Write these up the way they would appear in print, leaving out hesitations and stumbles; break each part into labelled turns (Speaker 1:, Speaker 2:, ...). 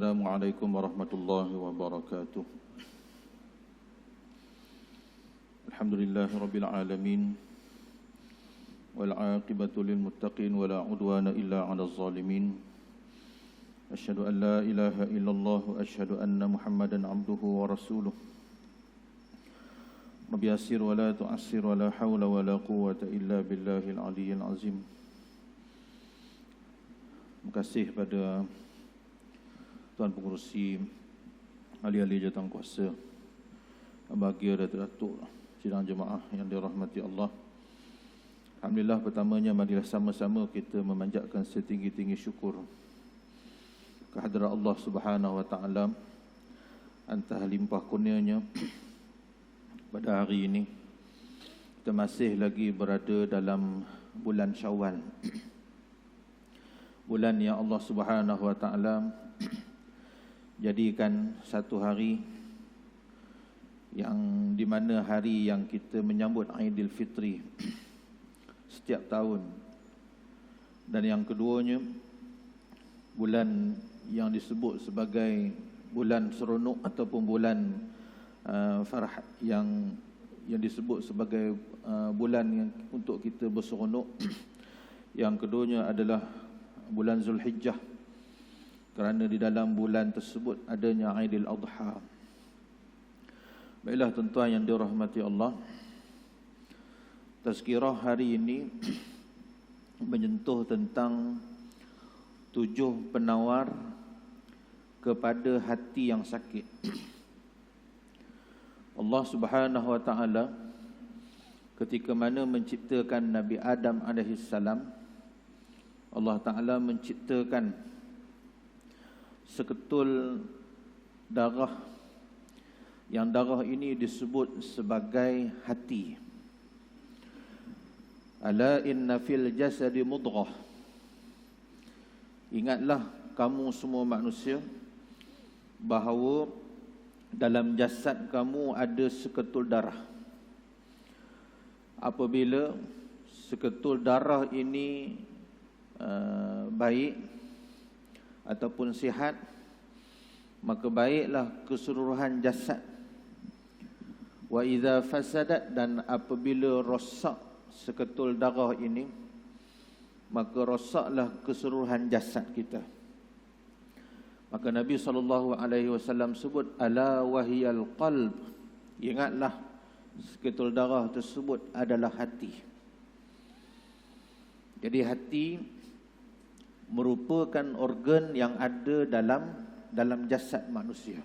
Speaker 1: Assalamualaikum warahmatullahi wabarakatuh. Alhamdulillahi rabbil alamin. Wal 'aqibatu lil muttaqin wa la 'udwana illa 'alal zalimin. Asyhadu an la ilaha illallah wa asyhadu anna Muhammadan 'abduhu wa rasuluh. Rabbi yassir wa la tu'assir wa la haula wa la quwwata illa billahil 'aliyyil 'azim. Terima kasih pada Tuan Pengerusi, ahli-ahli jawatankuasa, bahagia Datuk-Datuk sidang jemaah yang dirahmati Allah. Alhamdulillah, pertamanya marilah sama-sama kita memanjatkan setinggi-tinggi syukur kehadrat Allah Subhanahu wa taala atas limpah kurnianya. Pada hari ini kita masih lagi berada dalam bulan Syawal, bulan yang Allah Subhanahu wa taala jadikan satu hari yang di mana hari yang kita menyambut Aidilfitri setiap tahun. Dan yang keduanya, bulan yang disebut sebagai bulan seronok ataupun bulan Farah, yang disebut sebagai bulan yang untuk kita berseronok. Yang keduanya adalah bulan Zulhijjah, kerana di dalam bulan tersebut adanya Aidil Adha. Baiklah tuan-tuan yang dirahmati Allah, tazkirah hari ini menyentuh tentang 7 penawar kepada hati yang sakit. Allah Subhanahu wa taala ketika mana menciptakan Nabi Adam alaihi salam, Allah Taala menciptakan seketul darah, yang darah ini disebut sebagai hati. Ala inna fil jasadi mudghah. Ingatlah kamu semua manusia bahawa dalam jasad kamu ada seketul darah. Apabila seketul darah ini baik ataupun sihat, maka baiklah keseluruhan jasad. Wa idza fasadat, dan apabila rosak seketul darah ini, maka rosaklah keseluruhan jasad kita. Maka Nabi SAW sebut ala wahiyal qalb. Ingatlah seketul darah tersebut adalah hati. Jadi hati merupakan organ yang ada dalam jasad manusia.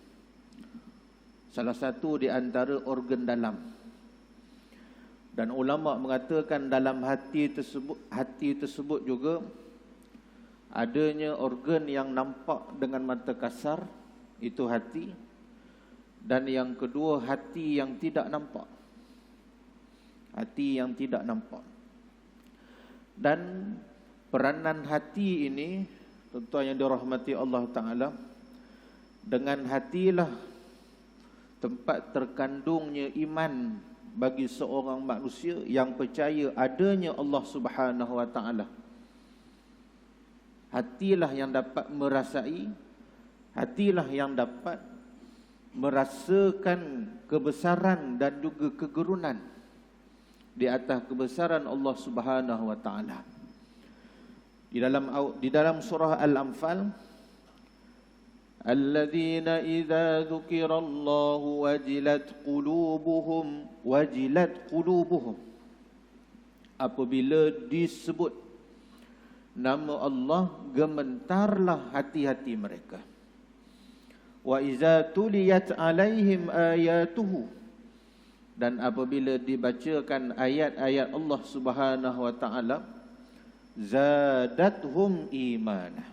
Speaker 1: Salah satu di antara organ dalam. Dan ulama mengatakan dalam hati tersebut juga adanya organ yang nampak dengan mata kasar, itu hati. Dan yang kedua, hati yang tidak nampak. Hati yang tidak nampak. Dan peranan hati ini, tuan-tuan yang dirahmati Allah Ta'ala, dengan hatilah tempat terkandungnya iman bagi seorang manusia yang percaya adanya Allah Subhanahu Wa Ta'ala. Hatilah yang dapat merasai, hatilah yang dapat merasakan kebesaran dan juga kegerunan di atas kebesaran Allah Subhanahu Wa Ta'ala. Di dalam surah Al-Anfal, alladzina idza dzukirallahu wajilat qulubuhum. Apabila disebut nama Allah, gemetarlah hati-hati mereka. Wa idza tuliyat alaihim ayatuhu, dan apabila dibacakan ayat-ayat Allah Subhanahu wa taala, zadathum imanah,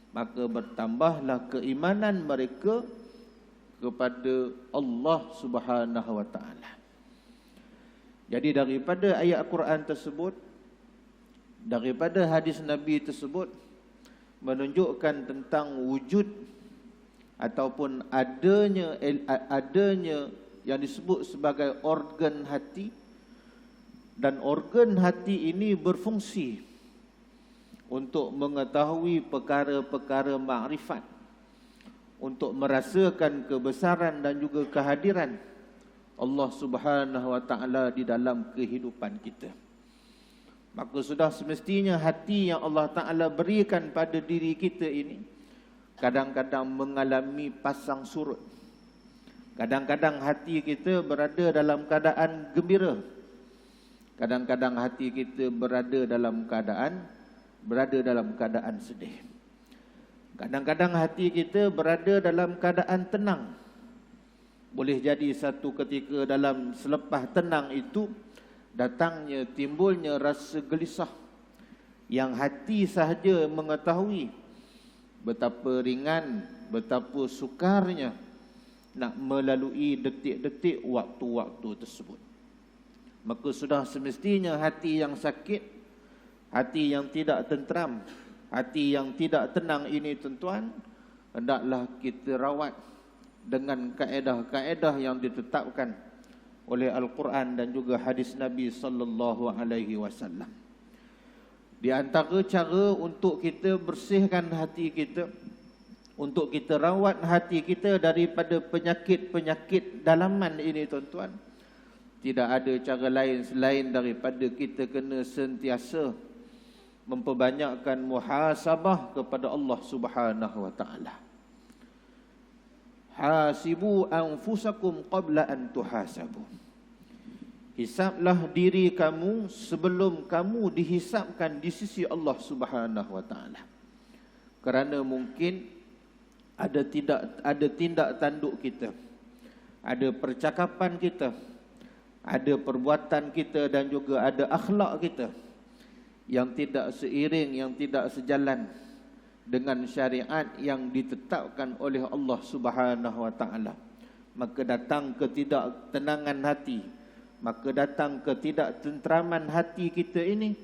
Speaker 1: maka bertambahlah keimanan mereka kepada Allah Subhanahu wa taala. Jadi daripada ayat Quran tersebut, daripada hadis Nabi tersebut, menunjukkan tentang wujud ataupun adanya yang disebut sebagai organ hati. Dan organ hati ini berfungsi untuk mengetahui perkara-perkara makrifat, untuk merasakan kebesaran dan juga kehadiran Allah Subhanahu wa taala di dalam kehidupan kita. Maka sudah semestinya hati yang Allah Taala berikan pada diri kita ini kadang-kadang mengalami pasang surut. Kadang-kadang hati kita berada dalam keadaan gembira. Kadang-kadang hati kita berada dalam keadaan sedih. Kadang-kadang hati kita berada dalam keadaan tenang. Boleh jadi satu ketika dalam selepas tenang itu datangnya, timbulnya rasa gelisah yang hati sahaja mengetahui betapa ringan, betapa sukarnya nak melalui detik-detik waktu-waktu tersebut. Maka sudah semestinya hati yang sakit, hati yang tidak tenteram, hati yang tidak tenang ini tuan-tuan, hendaklah kita rawat dengan kaedah-kaedah yang ditetapkan oleh Al-Quran dan juga hadis Nabi sallallahu alaihi wasallam. Di antara cara untuk kita bersihkan hati kita, untuk kita rawat hati kita daripada penyakit-penyakit dalaman ini tuan-tuan, tidak ada cara lain selain daripada kita kena sentiasa memperbanyakkan muhasabah kepada Allah Subhanahu wa taala. Hasibu anfusakum qabla an tuhasabu. Hisablah diri kamu sebelum kamu dihisapkan di sisi Allah Subhanahu wa taala. Kerana mungkin ada tindak tanduk kita, ada percakapan kita, ada perbuatan kita dan juga ada akhlak kita yang tidak seiring, yang tidak sejalan dengan syariat yang ditetapkan oleh Allah Subhanahu wa taala. Maka datang ketidaktenangan hati, maka datang ketidaktenteraman hati kita ini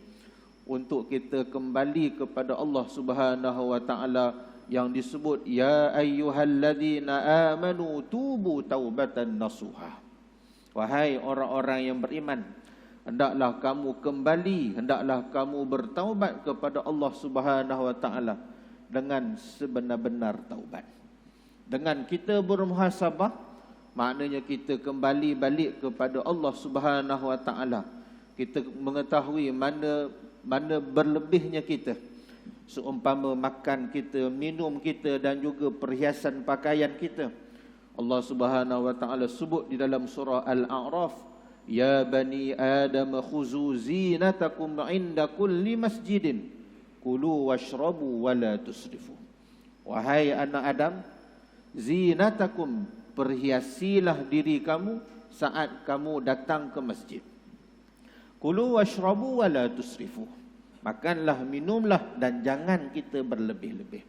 Speaker 1: untuk kita kembali kepada Allah Subhanahu wa taala yang disebut ya ayyuhalladzina amanu tubu taubatan nasuha. Wahai orang-orang yang beriman, hendaklah kamu kembali, hendaklah kamu bertaubat kepada Allah Subhanahu wa taala dengan sebenar-benar taubat. Dengan kita bermuhasabah, maknanya kita kembali balik kepada Allah Subhanahu wa taala. Kita mengetahui mana berlebihnya kita. Seumpama makan kita, minum kita dan juga perhiasan pakaian kita. Allah Subhanahu wa taala sebut di dalam surah Al-A'raf, ya bani Adam khuzu zinatakum 'inda kulli masjidin kulu washrabu wala tusrifu. Wahai anak Adam, zinatakum, perhiasilah diri kamu saat kamu datang ke masjid. Kulu washrabu wala tusrifu. Makanlah, minumlah dan jangan kita berlebih-lebih.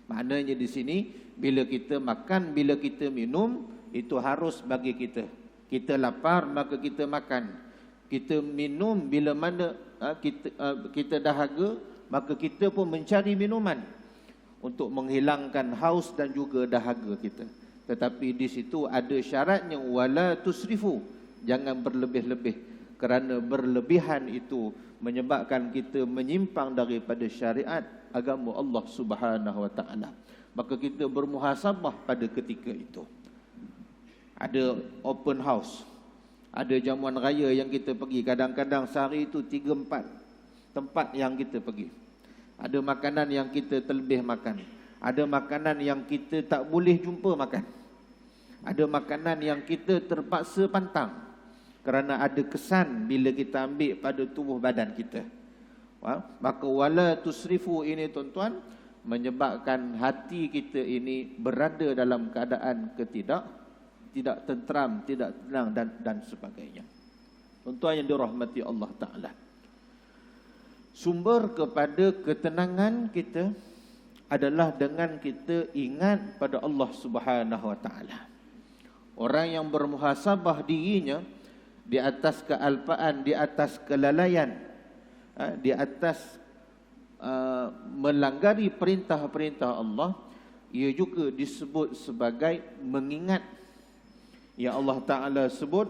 Speaker 1: Maknanya di sini bila kita makan, bila kita minum, itu harus bagi kita. Kita lapar maka kita makan. Kita minum bila mana kita dahaga, maka kita pun mencari minuman untuk menghilangkan haus dan juga dahaga kita. Tetapi di situ ada syaratnya, wala tusrifu, jangan berlebih-lebih, kerana berlebihan itu menyebabkan kita menyimpang daripada syariat agama Allah Subhanahu wa taala. Maka kita bermuhasabah pada ketika itu. Ada open house, ada jamuan raya yang kita pergi, kadang-kadang sehari itu 3-4 tempat yang kita pergi. Ada makanan yang kita terlebih makan, ada makanan yang kita tak boleh jumpa makan, ada makanan yang kita terpaksa pantang kerana ada kesan bila kita ambil pada tubuh badan kita. Maka wala tusrifu ini tuan-tuan menyebabkan hati kita ini berada dalam keadaan tidak tenteram, tidak tenang dan sebagainya. Tuan-tuan yang dirahmati Allah Ta'ala, sumber kepada ketenangan kita adalah dengan kita ingat pada Allah Subhanahu wa taala. Orang yang bermuhasabah dirinya di atas kealpaan, di atas kelalaian, di atas melanggari perintah-perintah Allah, ia juga disebut sebagai mengingat. Ya Allah Ta'ala sebut,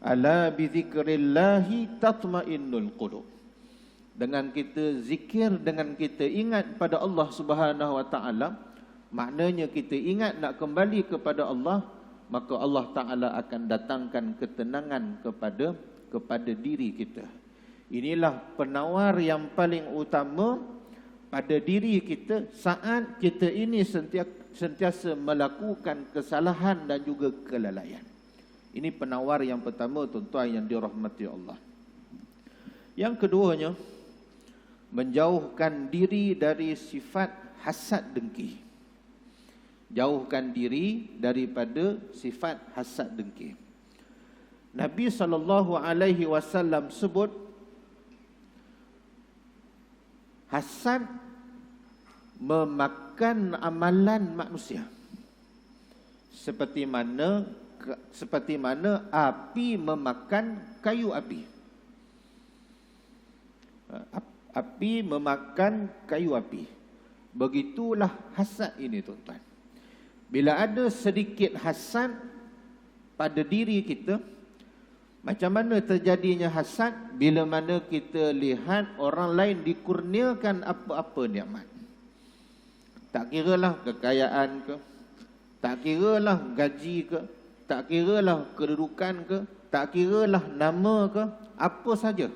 Speaker 1: ala bizikrillahi tatmainnul qulub. Dengan kita zikir, dengan kita ingat pada Allah Subhanahu wa taala, maknanya kita ingat nak kembali kepada Allah, maka Allah Ta'ala akan datangkan ketenangan kepada diri kita. Inilah penawar yang paling utama pada diri kita saat kita ini sentiasa melakukan kesalahan dan juga kelalaian. Ini penawar yang pertama, tuan-tuan yang dirahmati Allah. Yang keduanya, menjauhkan diri dari sifat hasad dengki. Jauhkan diri daripada sifat hasad dengki. Nabi SAW sebut hasad memakan amalan manusia, seperti mana api memakan kayu api. Api memakan kayu api. Begitulah hasad ini, tuan-tuan. Bila ada sedikit hasad pada diri kita, macam mana terjadinya hasad? Bila mana kita lihat orang lain dikurniakan apa-apa nikmat. Tak kiralah kekayaan ke, tak kiralah gaji ke, tak kiralah kedudukan ke, tak kiralah nama ke, apa saja.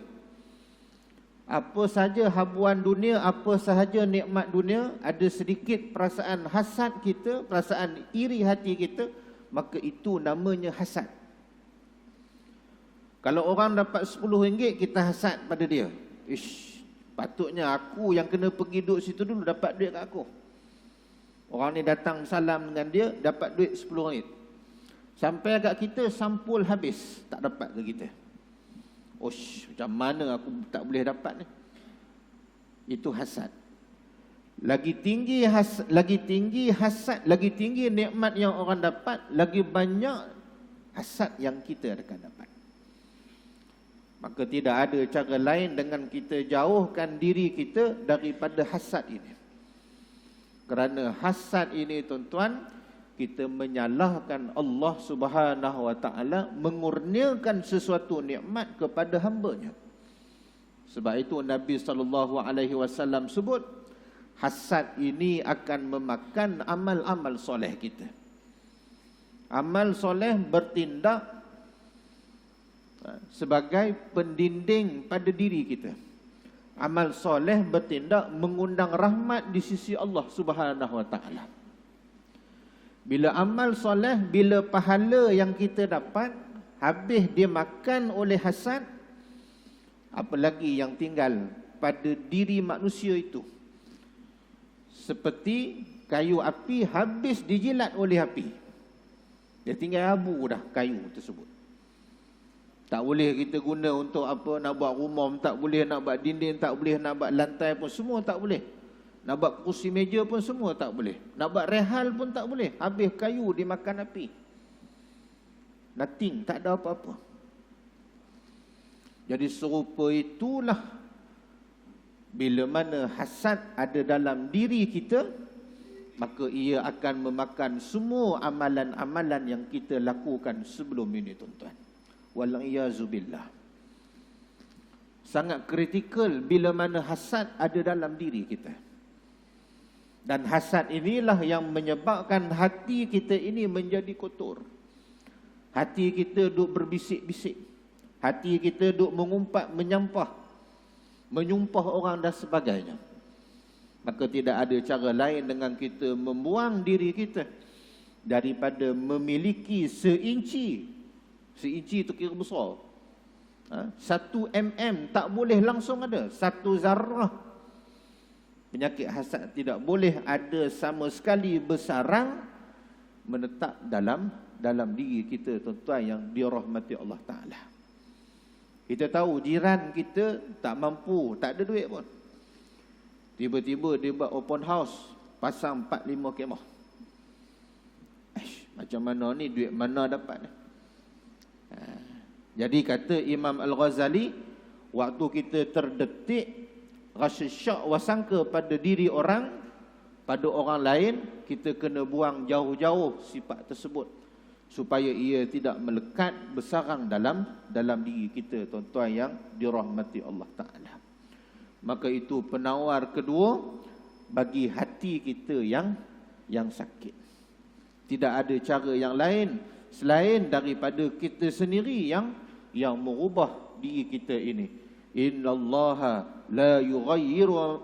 Speaker 1: Apa saja habuan dunia, apa sahaja nikmat dunia, ada sedikit perasaan hasad kita, perasaan iri hati kita, maka itu namanya hasad. Kalau orang dapat RM10, kita hasad pada dia. Patutnya aku yang kena pergi duduk situ dulu dapat duit kat aku. Orang ni datang salam dengan dia, dapat duit RM10. Sampai agak kita sampul habis, tak dapat ke kita. Macam mana aku tak boleh dapat ni? Itu hasad. Lagi tinggi hasad, lagi tinggi nikmat yang orang dapat, lagi banyak hasad yang kita akan dapat. Maka tidak ada cara lain dengan kita jauhkan diri kita daripada hasad ini. Kerana hasad ini, tuan-tuan, kita menyalahkan Allah Subhanahu Wa Taala, mengurniakan sesuatu nikmat kepada hamba-Nya. Sebab itu Nabi SAW sebut, hasad ini akan memakan amal-amal soleh kita. Amal soleh bertindak sebagai pendinding pada diri kita. Amal soleh bertindak mengundang rahmat di sisi Allah Subhanahu Wa Taala. Bila amal soleh, bila pahala yang kita dapat habis dimakan oleh hasad, apalagi yang tinggal pada diri manusia itu. Seperti kayu api habis dijilat oleh api, dia tinggal abu dah kayu tersebut. Tak boleh kita guna untuk apa, nak buat rumah tak boleh, nak buat dinding tak boleh, nak buat lantai pun semua tak boleh. Nak buat kursi meja pun semua tak boleh. Nak buat rehal pun tak boleh. Habis kayu dimakan api. Nothing, tak ada apa-apa. Jadi serupa itulah bila mana hasad ada dalam diri kita, maka ia akan memakan semua amalan-amalan yang kita lakukan sebelum ini, tuan-tuan. Wal-iyazubillah. Sangat kritikal bila mana hasad ada dalam diri kita. Dan hasad inilah yang menyebabkan hati kita ini menjadi kotor. Hati kita duk berbisik-bisik. Hati kita duk mengumpat, menyampah, menyumpah orang dan sebagainya. Maka tidak ada cara lain dengan kita membuang diri kita daripada memiliki seinci. Seinci itu kira besar. 1 mm tak boleh langsung ada. 1 zarah. Penyakit hasad tidak boleh ada sama sekali bersarang menetap dalam diri kita, tuan-tuan yang dirahmati Allah Ta'ala. Kita tahu jiran kita tak mampu, tak ada duit pun. Tiba-tiba dia buat open house, pasang 4-5 kemah. Macam mana ni, duit mana dapat ni? Jadi kata Imam Al-Ghazali, waktu kita terdetik rasa syak wasangka pada diri orang, pada orang lain, kita kena buang jauh-jauh sifat tersebut supaya ia tidak melekat bersarang dalam diri kita, tuan-tuan yang dirahmati Allah Ta'ala. Maka itu penawar kedua bagi hati kita yang sakit. Tidak ada cara yang lain selain daripada kita sendiri yang merubah diri kita ini. Innallaha la yughayyiru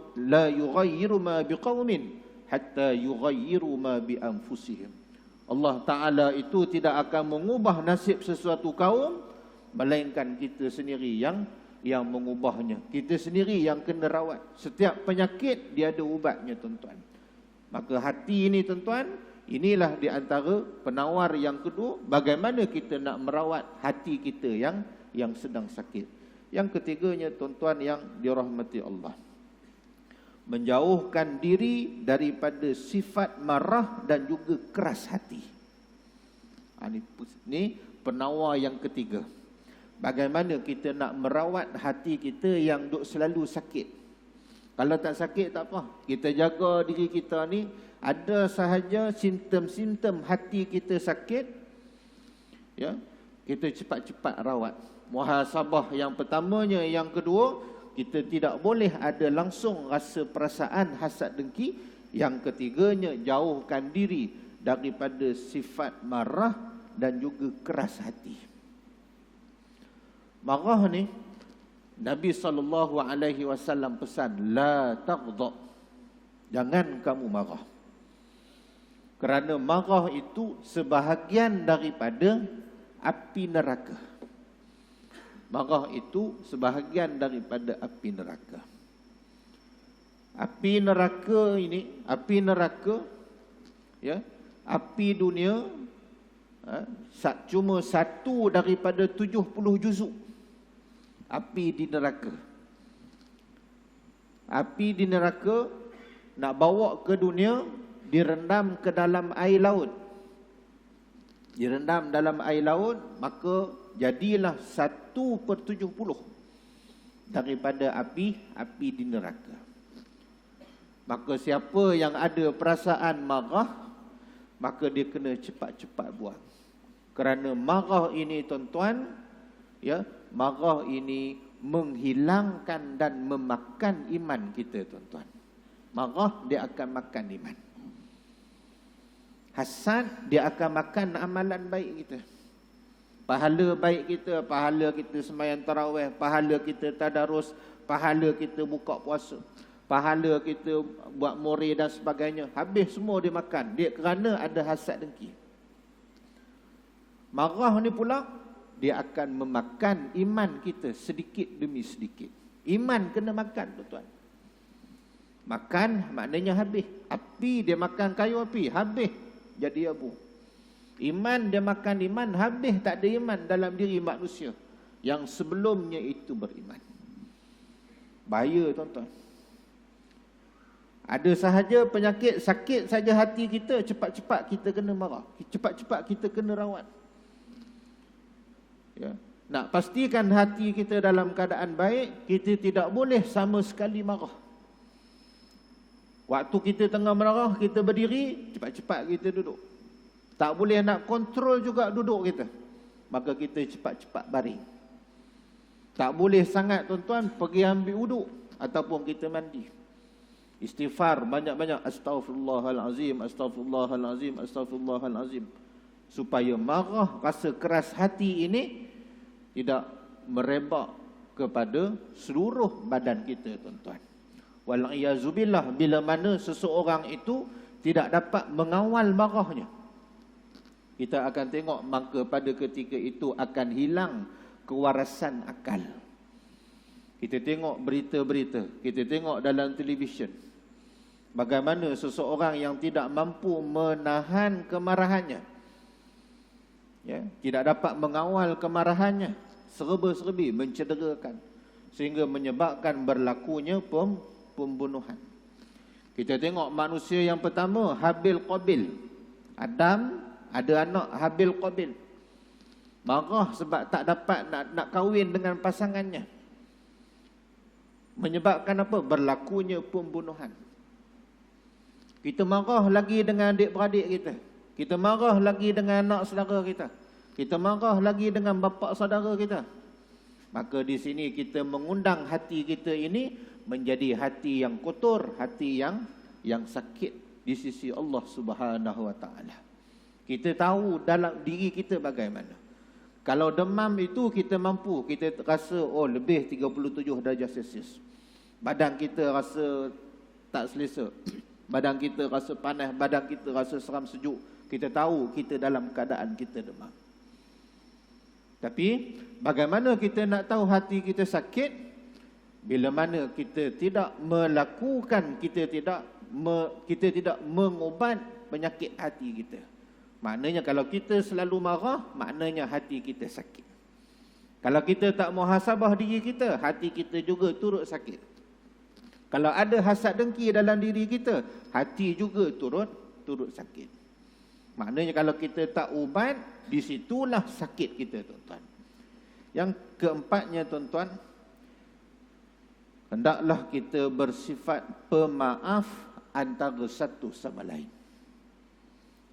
Speaker 1: ma biqaumin hatta yughayyiru ma bi anfusihim. Allah Ta'ala itu tidak akan mengubah nasib sesuatu kaum, melainkan kita sendiri yang mengubahnya. Kita sendiri yang kena rawat. Setiap penyakit dia ada ubatnya, tuan-tuan. Maka hati ini, tuan-tuan, inilah di antara penawar yang kedua, bagaimana kita nak merawat hati kita yang sedang sakit. Yang ketiganya, tuan-tuan yang dirahmati Allah, menjauhkan diri daripada sifat marah dan juga keras hati. Ini penawar yang ketiga. Bagaimana kita nak merawat hati kita yang duk selalu sakit. Kalau tak sakit tak apa, kita jaga diri kita ni. Ada sahaja simptom-simptom hati kita sakit, ya, kita cepat-cepat rawat. Muhasabah yang pertamanya, yang kedua, kita tidak boleh ada langsung rasa perasaan hasad dengki. Yang ketiganya, jauhkan diri daripada sifat marah dan juga keras hati. Marah ni, Nabi SAW pesan, la taghdab, jangan kamu marah. Kerana marah itu sebahagian daripada api neraka. Marah itu sebahagian daripada api neraka. Api neraka ini, api neraka, ya, api dunia, cuma satu daripada 70 juzuk api di neraka. Api di neraka nak bawa ke dunia, direndam ke dalam air laut. Direndam dalam air laut, maka jadilah 1/70 daripada api di neraka. Maka siapa yang ada perasaan marah, maka dia kena cepat-cepat buang. Kerana marah ini, tuan-tuan, ya, marah ini menghilangkan dan memakan iman kita, tuan-tuan. Marah dia akan makan iman. Hasad dia akan makan amalan baik kita. Pahala baik kita, pahala kita sembahyang tarawih, pahala kita tadarus, pahala kita buka puasa, pahala kita buat more dan sebagainya. Habis semua dia makan. Dia kerana ada hasad dengki. Marah ni pula, dia akan memakan iman kita sedikit demi sedikit. Iman kena makan, tuan-tuan. Makan maknanya habis. Api dia makan kayu api, habis jadi abu. Iman dia makan iman, habis tak ada iman dalam diri manusia yang sebelumnya itu beriman. Bahaya, tuan-tuan. Ada sahaja penyakit, sakit saja hati kita, cepat-cepat kita kena marah, cepat-cepat kita kena rawat. Ya. Nak pastikan hati kita dalam keadaan baik, kita tidak boleh sama sekali marah. Waktu kita tengah marah, kita berdiri, cepat-cepat kita duduk. Tak boleh nak kontrol juga duduk kita, maka kita cepat-cepat baring. Tak boleh sangat, tuan-tuan, pergi ambil wuduk ataupun kita mandi. Istighfar banyak-banyak, astaghfirullahalazim, astaghfirullahalazim, astaghfirullahalazim, supaya marah, rasa keras hati ini tidak merebak kepada seluruh badan kita, tuan-tuan. Wal-iyazubillah, bila mana seseorang itu tidak dapat mengawal marahnya, kita akan tengok maka pada ketika itu akan hilang kewarasan akal. Kita tengok berita-berita, kita tengok dalam televisyen, bagaimana seseorang yang tidak mampu menahan kemarahannya, ya, tidak dapat mengawal kemarahannya, serba-serbi mencederakan, sehingga menyebabkan berlakunya pembunuhan. Kita tengok manusia yang pertama, Habil Qabil. Adam ada anak Habil Qabil. Marah sebab tak dapat nak kahwin dengan pasangannya. Menyebabkan apa? Berlakunya pembunuhan. Kita marah lagi dengan adik-beradik kita. Kita marah lagi dengan anak saudara kita. Kita marah lagi dengan bapa saudara kita. Maka di sini kita mengundang hati kita ini menjadi hati yang kotor, hati yang sakit di sisi Allah Subhanahu wa taala. Kita tahu dalam diri kita bagaimana. Kalau demam itu kita mampu, kita rasa lebih 37 darjah Celsius. Badan kita rasa tak selesa. Badan kita rasa panas, badan kita rasa seram sejuk. Kita tahu kita dalam keadaan kita demam. Tapi bagaimana kita nak tahu hati kita sakit? Bila mana kita tidak melakukan, kita tidak mengubat penyakit hati kita. Maknanya kalau kita selalu marah, maknanya hati kita sakit. Kalau kita tak muhasabah diri kita, hati kita juga turut sakit. Kalau ada hasad dengki dalam diri kita, hati juga turut sakit. Maknanya kalau kita tak ubat, di situlah sakit kita, tuan-tuan. Yang keempatnya, tuan-tuan, hendaklah kita bersifat pemaaf antara satu sama lain.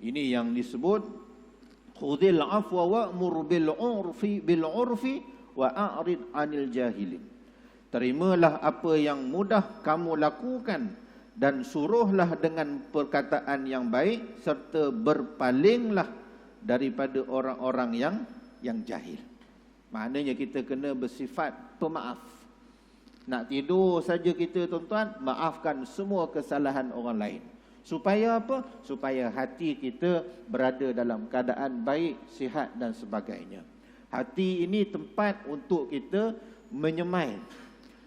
Speaker 1: Ini yang disebut khudhil afwa wa'mur bil urfi wa a'rid 'anil jahilin. Terimalah apa yang mudah kamu lakukan dan suruhlah dengan perkataan yang baik serta berpalinglah daripada orang-orang yang jahil. Maknanya kita kena bersifat pemaaf. Nak tidur saja kita, tuan-tuan, maafkan semua kesalahan orang lain. Supaya apa? Supaya hati kita berada dalam keadaan baik, sihat dan sebagainya. Hati ini tempat untuk kita menyemai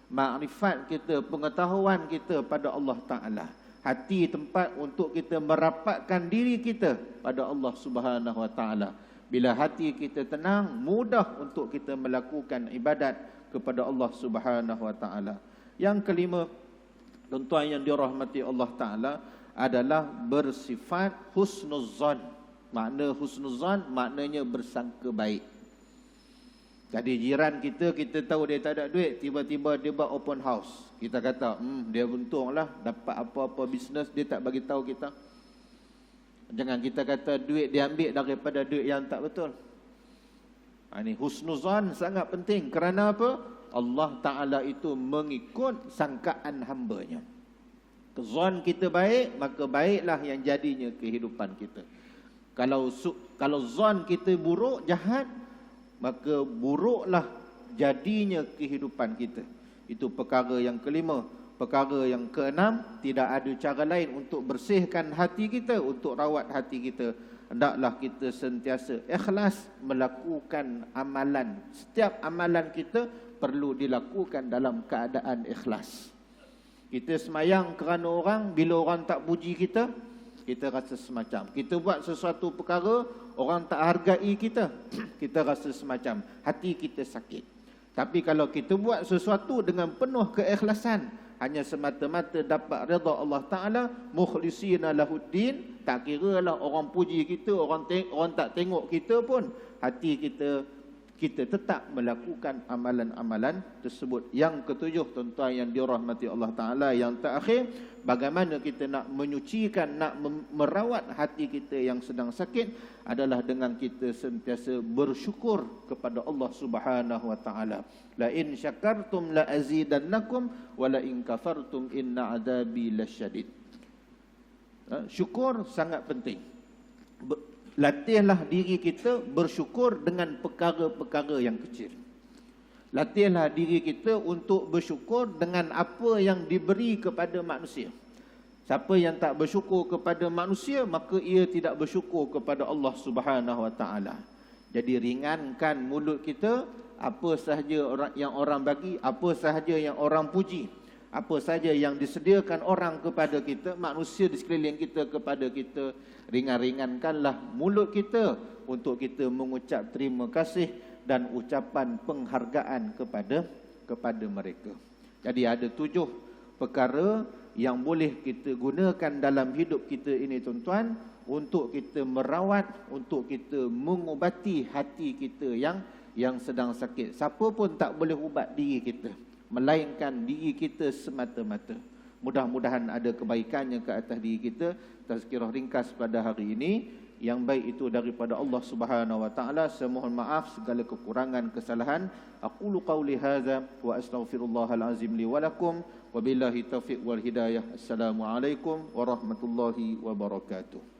Speaker 1: makrifat kita, pengetahuan kita pada Allah Ta'ala. Hati tempat untuk kita merapatkan diri kita pada Allah Subhanahu Wa Ta'ala. Bila hati kita tenang, mudah untuk kita melakukan ibadat kepada Allah Subhanahu Wa Ta'ala. Yang kelima, tuan-tuan yang dirahmati Allah Ta'ala, adalah bersifat husnuzan. Makna husnuzan, maknanya bersangka baik. Jadi jiran kita tahu dia tak ada duit, tiba-tiba dia buat open house. Kita kata, dia untunglah dapat apa-apa bisnes, dia tak bagi tahu kita. Jangan kita kata duit dia ambil daripada duit yang tak betul. Ini husnuzan sangat penting. Kerana apa? Allah Ta'ala itu mengikut sangkaan hambanya. Zon kita baik, maka baiklah yang jadinya kehidupan kita. Kalau zon kita buruk, jahat, maka buruklah jadinya kehidupan kita. Itu perkara yang kelima. Perkara yang keenam, tidak ada cara lain untuk bersihkan hati kita, untuk rawat hati kita. Hendaklah kita sentiasa ikhlas melakukan amalan. Setiap amalan kita perlu dilakukan dalam keadaan ikhlas. Kita semayang kerana orang, bila orang tak puji kita, kita rasa semacam. Kita buat sesuatu perkara, orang tak hargai kita, kita rasa semacam. Hati kita sakit. Tapi kalau kita buat sesuatu dengan penuh keikhlasan, hanya semata-mata dapat redha Allah Ta'ala, mukhlisina lahuddin, tak kira lah orang puji kita, orang tak tengok kita pun, hati kita tetap melakukan amalan-amalan tersebut. Yang ketujuh, tuan-tuan yang dirahmati Allah Ta'ala, yang terakhir, bagaimana kita nak menyucikan, nak merawat hati kita yang sedang sakit, adalah dengan kita sentiasa bersyukur kepada Allah Subhanahu Wa Ta'ala. La in syakartum la azidannakum wa la in kafartum inna adabi lasyadid. Syukur sangat penting. Latihlah diri kita bersyukur dengan perkara-perkara yang kecil. Latihlah diri kita untuk bersyukur dengan apa yang diberi kepada manusia. Siapa yang tak bersyukur kepada manusia, maka ia tidak bersyukur kepada Allah Subhanahu Wa Ta'ala. Jadi ringankan mulut kita, apa sahaja yang orang bagi, apa sahaja yang orang puji, apa saja yang disediakan orang kepada kita, manusia di sekeliling kita kepada kita, ringan-ringankanlah mulut kita untuk kita mengucap terima kasih dan ucapan penghargaan kepada mereka. Jadi ada 7 perkara yang boleh kita gunakan dalam hidup kita ini, tuan-tuan, untuk kita merawat, untuk kita mengubati hati kita yang sedang sakit. Siapa pun tak boleh ubat diri kita, melainkan diri kita semata-mata. Mudah-mudahan ada kebaikannya ke atas diri kita. Tazkirah ringkas pada hari ini, Yang baik itu daripada Allah Subhanahu wa taala. Semohon maaf segala kekurangan kesalahan. Aqulu qauli hadza wa astaghfirullahal azim li wa lakum. Wabillahi taufiq wal hidayah. Assalamualaikum warahmatullahi wabarakatuh.